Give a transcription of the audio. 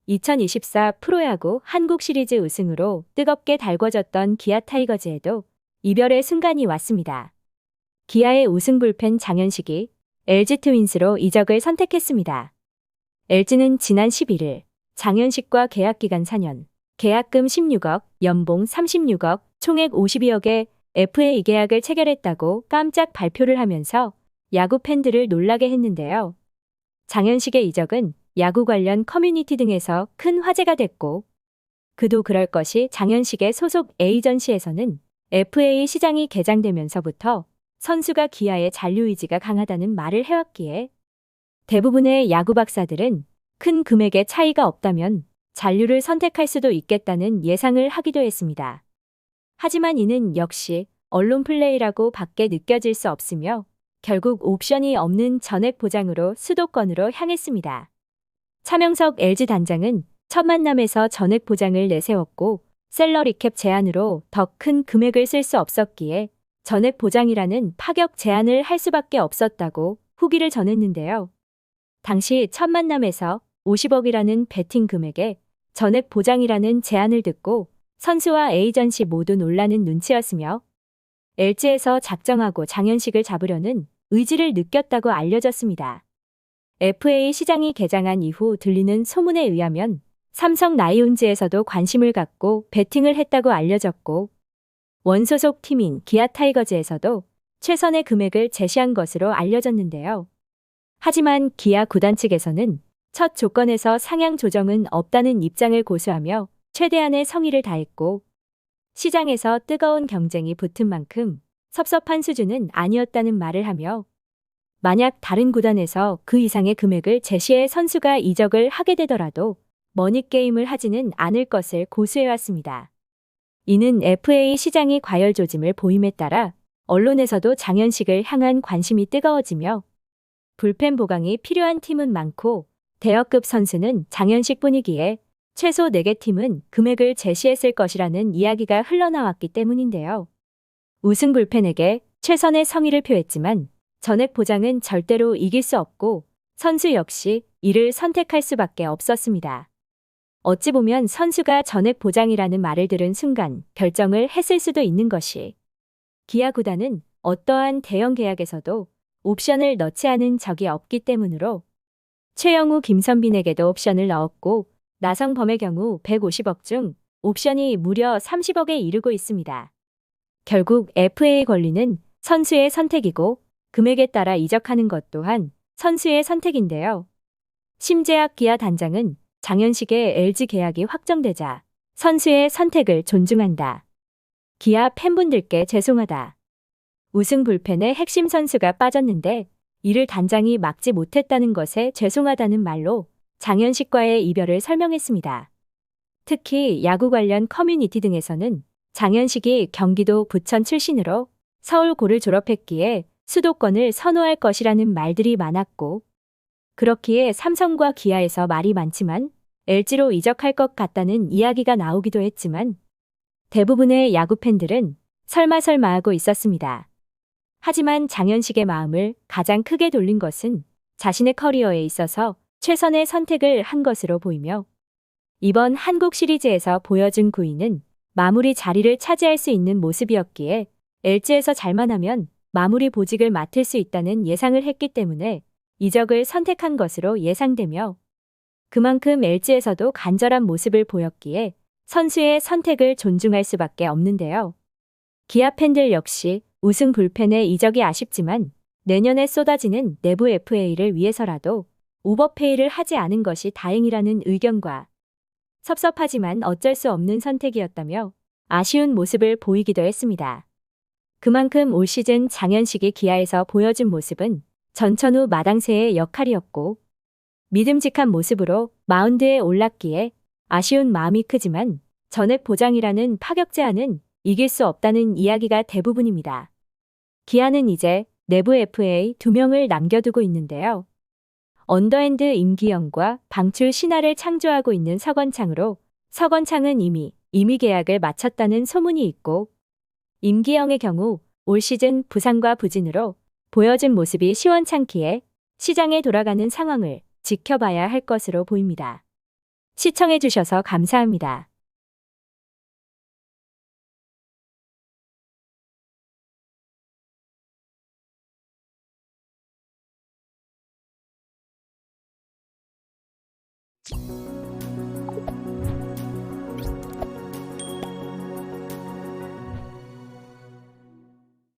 2024 프로야구 한국 시리즈 우승으로 뜨겁게 달궈졌던 기아 타이거즈에도 이별의 순간이 왔습니다. 기아의 우승 불펜 장현식이 LG 트윈스로 이적을 선택했습니다. LG는 지난 11일 장현식과 계약 기간 4년, 계약금 16억, 연봉 36억, 총액 52억의 FA 계약을 체결했다고 깜짝 발표를 하면서 야구 팬들을 놀라게 했는데요. 장현식의 이적은 야구 관련 커뮤니티 등에서 큰 화제가 됐고, 그도 그럴 것이 장현식의 소속 에이전시에서는 FA 시장이 개장되면서부터 선수가 기아의 잔류 의지가 강하다는 말을 해왔기에 대부분의 야구 박사들은 큰 금액의 차이가 없다면 잔류를 선택할 수도 있겠다는 예상을 하기도 했습니다. 하지만 이는 역시 언론 플레이라고 밖에 느껴질 수 없으며 결국 옵션이 없는 전액 보장으로 수도권으로 향했습니다. 차명석 LG 단장은 첫 만남에서 전액 보장을 내세웠고 셀러리 캡 제한으로 더 큰 금액을 쓸 수 없었기에 전액 보장이라는 파격 제안을 할 수밖에 없었다고 후기를 전했는데요. 당시 첫 만남에서 50억이라는 베팅 금액에 전액 보장이라는 제안을 듣고 선수와 에이전시 모두 놀라는 눈치였으며 LG에서 작정하고 장현식을 잡으려는 의지를 느꼈다고 알려졌습니다. FA 시장이 개장한 이후 들리는 소문에 의하면 삼성 라이온즈에서도 관심을 갖고 베팅을 했다고 알려졌고 원소속 팀인 기아 타이거즈에서도 최선의 금액을 제시한 것으로 알려졌는데요. 하지만 기아 구단 측에서는 첫 조건에서 상향 조정은 없다는 입장을 고수하며 최대한의 성의를 다했고 시장에서 뜨거운 경쟁이 붙은 만큼 섭섭한 수준은 아니었다는 말을 하며 만약 다른 구단에서 그 이상의 금액을 제시해 선수가 이적을 하게 되더라도 머니게임을 하지는 않을 것을 고수해왔습니다. 이는 FA 시장이 과열조짐을 보임에 따라 언론에서도 장현식을 향한 관심이 뜨거워지며 불펜 보강이 필요한 팀은 많고 대여급 선수는 장현식 뿐이기에 최소 4개 팀은 금액을 제시했을 것이라는 이야기가 흘러나왔기 때문인데요. 우승 불펜에게 최선의 성의를 표했지만 전액 보장은 절대로 이길 수 없고 선수 역시 이를 선택할 수밖에 없었습니다. 어찌 보면 선수가 전액 보장이라는 말을 들은 순간 결정을 했을 수도 있는 것이 기아 구단은 어떠한 대형 계약에서도 옵션을 넣지 않은 적이 없기 때문으로 최영우 김선빈에게도 옵션을 넣었고 나성범의 경우 150억 중 옵션이 무려 30억에 이르고 있습니다. 결국 FA 권리는 선수의 선택이고 금액에 따라 이적하는 것 또한 선수의 선택인데요. 심재학 기아 단장은 장현식의 LG 계약이 확정되자 선수의 선택을 존중한다. 기아 팬분들께 죄송하다. 우승 불펜의 핵심 선수가 빠졌는데 이를 단장이 막지 못했다는 것에 죄송하다는 말로 장현식과의 이별을 설명했습니다. 특히 야구 관련 커뮤니티 등에서는 장현식이 경기도 부천 출신으로 서울고를 졸업했기에 수도권을 선호할 것이라는 말들이 많았고 그렇기에 삼성과 기아에서 말이 많지만 LG로 이적할 것 같다는 이야기가 나오기도 했지만 대부분의 야구 팬들은 설마 하고 있었습니다. 하지만 장현식의 마음을 가장 크게 돌린 것은 자신의 커리어에 있어서 최선의 선택을 한 것으로 보이며 이번 한국 시리즈에서 보여준 구위는 마무리 자리를 차지할 수 있는 모습이었기에 LG에서 잘만 하면 마무리 보직을 맡을 수 있다는 예상을 했기 때문에 이적을 선택한 것으로 예상되며 그만큼 LG에서도 간절한 모습을 보였기에 선수의 선택을 존중할 수밖에 없는데요. 기아 팬들 역시 우승 불펜의 이적이 아쉽지만 내년에 쏟아지는 내부 FA를 위해서라도 오버페이를 하지 않은 것이 다행이라는 의견과 섭섭하지만 어쩔 수 없는 선택이었다며 아쉬운 모습을 보이기도 했습니다. 그만큼 올 시즌 장현식이 기아에서 보여준 모습은 전천후 마당새의 역할이었고 믿음직한 모습으로 마운드에 올랐기에 아쉬운 마음이 크지만 전액 보장이라는 파격 제한은 이길 수 없다는 이야기가 대부분입니다. 기아는 이제 내부 FA 2명을 남겨두고 있는데요. 언더핸드 임기영과 방출 신화를 창조하고 있는 서건창으로 서건창은 이미 계약을 마쳤다는 소문이 있고 임기영의 경우 올 시즌 부상과 부진으로 보여준 모습이 시원찮기에 시장에 돌아가는 상황을 지켜봐야 할 것으로 보입니다. 시청해주셔서 감사합니다.